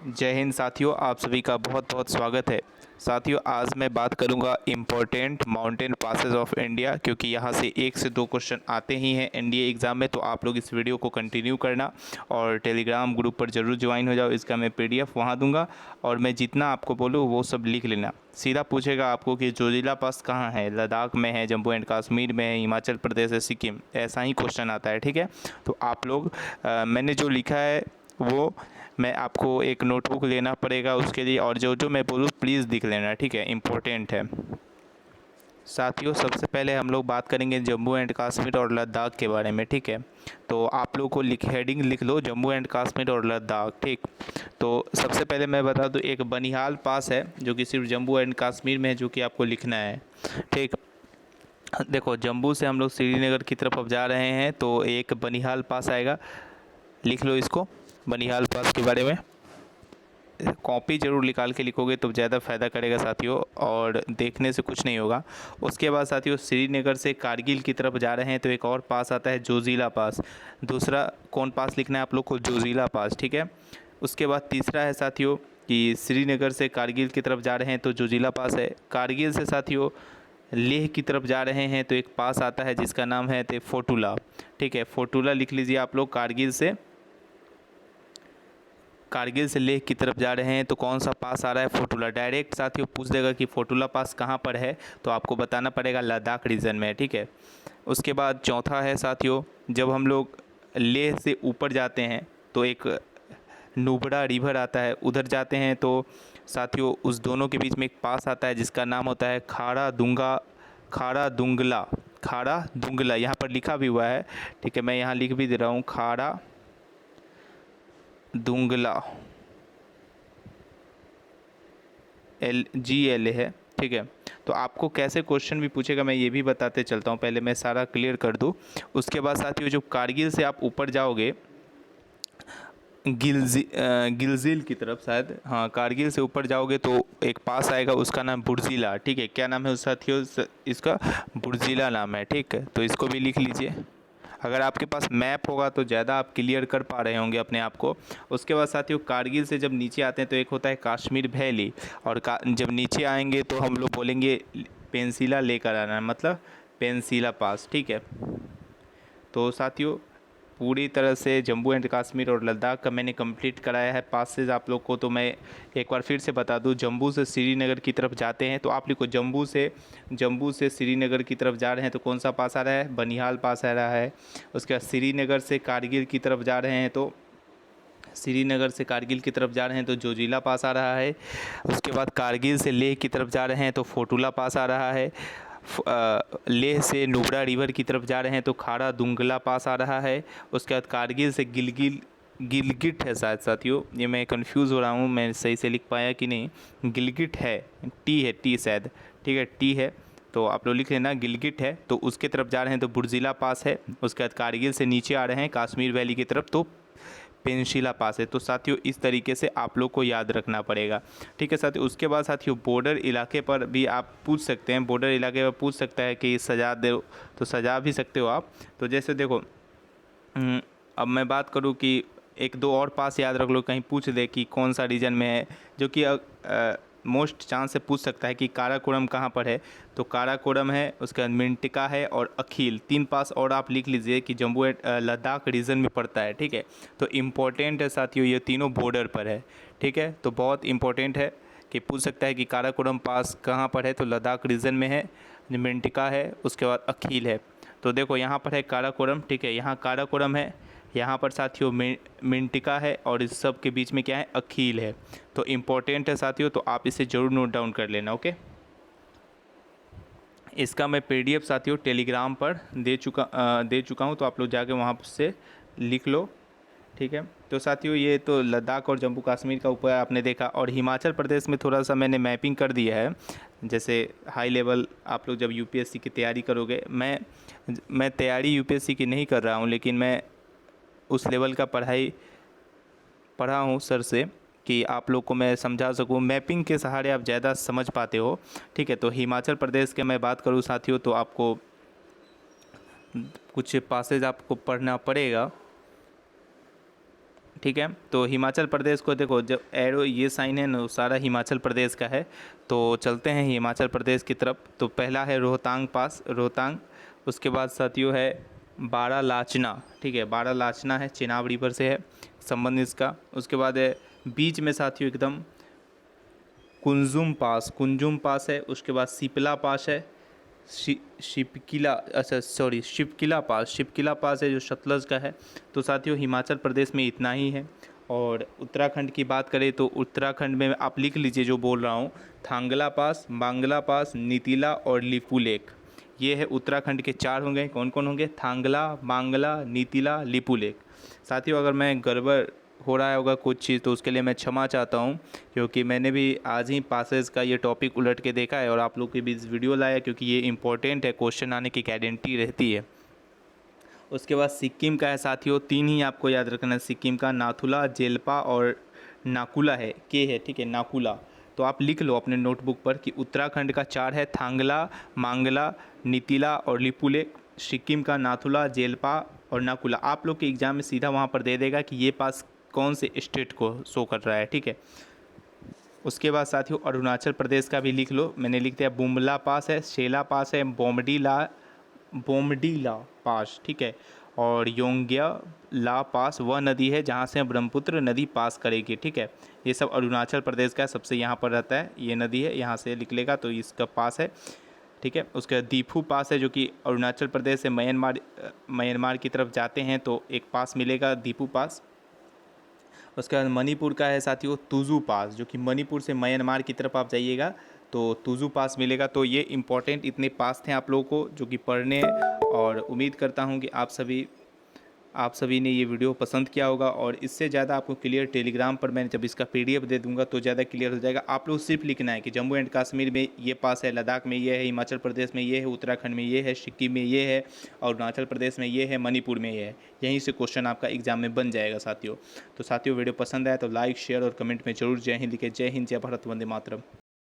जय हिंद साथियों, आप सभी का बहुत बहुत स्वागत है। साथियों, आज मैं बात करूंगा important mountain passes of India, क्योंकि यहां से 1 से 2 क्वेश्चन आते ही हैं एनडीए एग्ज़ाम में। तो आप लोग इस वीडियो को कंटिन्यू करना और टेलीग्राम ग्रुप पर ज़रूर ज्वाइन हो जाओ। इसका मैं पीडीएफ वहां दूंगा और मैं जितना आपको बोलूँ वो सब लिख लेना। सीधा पूछेगा आपको कि जोजिला पास कहाँ है, लद्दाख में है, जम्मू एंड कश्मीर में है, हिमाचल प्रदेश है, सिक्किम, ऐसा ही क्वेश्चन आता है। ठीक है, तो आप लोग मैंने जो लिखा है वो मैं आपको एक नोटबुक लेना पड़ेगा उसके लिए, और जो जो मैं बोलूँ प्लीज़ लिख लेना। ठीक है, इम्पोर्टेंट है। साथियों, सबसे पहले हम लोग बात करेंगे जम्मू एंड कश्मीर और लद्दाख के बारे में। ठीक है, तो आप लोग को हेडिंग लिख लो, जम्मू एंड कश्मीर और लद्दाख। ठीक, तो सबसे पहले मैं बता दूं, एक बनिहाल पास है जो कि सिर्फ जम्मू एंड कश्मीर में है, जो कि आपको लिखना है। ठीक, देखो जम्मू से हम लोग श्रीनगर की तरफ अब जा रहे हैं, तो एक बनिहाल पास आएगा, लिख लो इसको, बनिहाल पास के बारे में। कॉपी ज़रूर निकाल के लिखोगे तो ज़्यादा फ़ायदा करेगा साथियों, और देखने से कुछ नहीं होगा। उसके बाद साथियों, श्रीनगर से कारगिल की तरफ जा रहे हैं तो एक और पास आता है जोजिला पास। दूसरा कौन पास लिखना है आप लोग को? जोजिला पास। ठीक है, उसके बाद तीसरा है साथियों कि श्रीनगर से कारगिल की तरफ जा रहे हैं तो जोजिला पास है। कारगिल से साथियों लेह की तरफ जा रहे हैं तो एक पास आता है जिसका नाम है फोटुला। ठीक है, फोटुला लिख लीजिए आप लोग। कारगिल से लेह की तरफ जा रहे हैं तो कौन सा पास आ रहा है? फोटुला। डायरेक्ट साथियों पूछ देगा कि फोटुला पास कहाँ पर है, तो आपको बताना पड़ेगा लद्दाख रीजन में। ठीक है, उसके बाद चौथा है साथियों, जब हम लोग लेह से ऊपर जाते हैं तो एक नुब्रा रिवर आता है, उधर जाते हैं तो साथियों उस दोनों के बीच में एक पास आता है जिसका नाम होता है खाड़ा दुंगला। यहाँ पर लिखा भी हुआ है। ठीक है, मैं यहाँ लिख भी दे रहा हूँ, खाड़ा दुंगला, LGLA है। ठीक है, तो आपको कैसे क्वेश्चन भी पूछेगा मैं ये भी बताते चलता हूँ, पहले मैं सारा क्लियर कर दूँ। उसके बाद साथियों जो कारगिल से आप ऊपर जाओगे गिलजिल की तरफ, शायद, हाँ, कारगिल से ऊपर जाओगे तो एक पास आएगा, उसका नाम बुर्जिला। ठीक है, क्या नाम है उस साथियों? इसका बुर्जिला नाम है। ठीक है, तो इसको भी लिख लीजिए। अगर आपके पास मैप होगा तो ज़्यादा आप क्लियर कर पा रहे होंगे अपने आप को। उसके बाद साथियों कारगिल से जब नीचे आते हैं तो एक होता है कश्मीर वैली, और जब नीचे आएंगे तो हम लोग बोलेंगे पेंसिला लेकर आना, मतलब पेंसिला पास। ठीक है, तो साथियों पूरी तरह से जम्मू एंड कश्मीर और लद्दाख का मैंने कंप्लीट कराया है पासेज आप लोग को। तो मैं एक बार फिर से बता दूं, जम्मू से श्रीनगर की तरफ जाते हैं तो आप लोग को जम्मू से श्रीनगर की तरफ जा रहे हैं तो कौन सा पास आ रहा है? बनिहाल पास आ रहा है। उसके बाद श्रीनगर से कारगिल की तरफ जा रहे हैं तो जोजिला पास आ रहा है। उसके बाद कारगिल से लेह की तरफ जा रहे हैं तो फोटुला पास आ रहा है। लेह से नुब्रा रिवर की तरफ जा रहे हैं तो खाड़ा दुंगला पास आ रहा है। उसके बाद कारगिल से गिलगिट है शायद साथियों, ये मैं कंफ्यूज हो रहा हूँ, मैं सही से लिख पाया कि नहीं। गिलगिट है, टी शायद। ठीक है, टी है, तो आप लोग लिख लेना गिलगिट है। तो उसके तरफ जा रहे हैं तो बुर्जिला पास है। उसके बाद कारगिल से नीचे आ रहे हैं कश्मीर वैली की तरफ तो पेंशिला पास है। तो साथियों इस तरीके से आप लोग को याद रखना पड़ेगा। ठीक है साथियों, उसके बाद साथियों बॉर्डर इलाके पर भी आप पूछ सकते हैं, बॉर्डर इलाके पर पूछ सकता है कि सजा दो, तो सजा भी सकते हो आप। तो जैसे देखो, अब मैं बात करूं कि एक दो और पास याद रख लो, कहीं पूछ दे कि कौन सा रीजन में है, जो कि मोस्ट चांस से पूछ सकता है कि काराकोरम कहाँ पर है। तो काराकोरम है, उसके बाद मिंटिका है और अखील, 3 पास और आप लिख लीजिए कि जम्मू एंड लद्दाख रीजन में पड़ता है। ठीक है, तो इम्पोर्टेंट है साथियों, ये तीनों बॉर्डर पर है। ठीक है, तो बहुत इम्पोर्टेंट है कि पूछ सकता है कि काराकोरम पास कहाँ पर है, तो लद्दाख रीजन में है। मिंटिका है, उसके बाद अखील है। तो देखो यहाँ पर है काराकोरम। ठीक है, यहाँ काराकोरम है, यहाँ पर साथियों मिंटिका है, और इस सब के बीच में क्या है? अखील है। तो इम्पोर्टेंट है साथियों, तो आप इसे ज़रूर नोट डाउन कर लेना। ओके, इसका मैं पीडीएफ साथियों टेलीग्राम पर दे चुका हूँ, तो आप लोग जाके वहाँ से लिख लो। ठीक है, तो साथियों ये तो लद्दाख और जम्मू कश्मीर का ऊपर आपने देखा, और हिमाचल प्रदेश में थोड़ा सा मैंने मैपिंग कर दिया है। जैसे हाई लेवल आप लोग जब यूपीएससी की तैयारी करोगे, मैं तैयारी यूपीएससी की नहीं कर रहा हूँ, लेकिन मैं उस लेवल का पढ़ा हूँ सर से कि आप लोग को मैं समझा सकूँ, मैपिंग के सहारे आप ज़्यादा समझ पाते हो। ठीक है, तो हिमाचल प्रदेश के मैं बात करूँ साथियों, तो आपको कुछ पासेज आपको पढ़ना पड़ेगा। ठीक है। तो हिमाचल प्रदेश को देखो, जब एरो ये साइन है ना, वो सारा हिमाचल प्रदेश का है। तो चलते हैं हिमाचल प्रदेश की तरफ। तो पहला है रोहतांग पास, रोहतांग। उसके बाद साथियों है बारालाचना, ठीक है, बारालाचना है, चेनाब रिवर से है संबंध इसका। उसके बाद है बीच में साथियों एकदम कुंजुम पास, कुंजुम पास है। उसके बाद सिपला पास है, शिपकिला, अच्छा सॉरी, शिपकिला पास, शिपकिला पास है जो सतलज का है। तो साथियों हिमाचल प्रदेश में इतना ही है। और उत्तराखंड की बात करें तो उत्तराखंड में आप लिख लीजिए जो बोल रहा हूँ, थांगला पास, बांगला पास, नीतिला और लिपू लेक। ये है उत्तराखंड के 4 होंगे। कौन कौन होंगे? थांगला, बांगला, नीतिला, लिपू लेक। साथियों अगर मैं गड़बड़ हो रहा होगा कुछ चीज़ तो उसके लिए मैं क्षमा चाहता हूँ, क्योंकि मैंने भी आज ही पासेस का ये टॉपिक उलट के देखा है और आप लोग के बीच वीडियो लाया, क्योंकि ये इंपॉर्टेंट है, क्वेश्चन आने की गारंटी रहती है। उसके बाद सिक्किम का है साथियों, 3 ही आपको याद रखना है सिक्किम का, नाथुला, जेल्पा और नाकुला है, के है, ठीक है, नाकुला। तो आप लिख लो अपने नोटबुक पर कि उत्तराखंड का 4 है, थांगला, मांगला, नीतिला और लिपुलेक। सिक्किम का नाथुला, जेल्पा और नाकुला। आप लोग के एग्ज़ाम में सीधा वहाँ पर दे देगा कि ये पास कौन से स्टेट को शो कर रहा है, ठीक है। उसके बाद साथियों अरुणाचल प्रदेश का भी लिख लो, मैंने लिख दिया, बुमला पास है, शेला पास है, बोमडीला पास, ठीक है। और योंग्या ला पास वह नदी है जहाँ से ब्रह्मपुत्र नदी पास करेगी, ठीक है। ये सब अरुणाचल प्रदेश का सबसे यहाँ पर रहता है, ये नदी है, यहाँ से निकलेगा तो इसका पास है, ठीक है। उसके बाद दीफू पास है जो कि अरुणाचल प्रदेश से म्यांमार की तरफ जाते हैं तो एक पास मिलेगा, दीफू पास। उसके बाद मणिपुर का है साथियों तुजू पास, जो कि मणिपुर से म्यांमार की तरफ आप जाइएगा तो तुजू पास मिलेगा। तो ये इंपॉर्टेंट इतने पास थे आप लोगों को जो कि पढ़ने, और उम्मीद करता हूँ कि आप सभी ने ये वीडियो पसंद किया होगा। और इससे ज़्यादा आपको क्लियर टेलीग्राम पर मैं जब इसका PDF दे दूंगा तो ज़्यादा क्लियर हो जाएगा। आप लोग सिर्फ लिखना है कि जम्मू एंड कश्मीर में ये पास है, लद्दाख में ये है, हिमाचल प्रदेश में ये है, उत्तराखंड में ये है, सिक्किम में ये है, और अरुणाचल प्रदेश में ये है, मणिपुर में ये है। यहीं से क्वेश्चन आपका एग्जाम में बन जाएगा साथियों। तो साथियों वीडियो पसंद आया तो लाइक, शेयर और कमेंट में जरूर जय हिंद लिखे। जय हिंद, जय भारत, वंदे मातरम।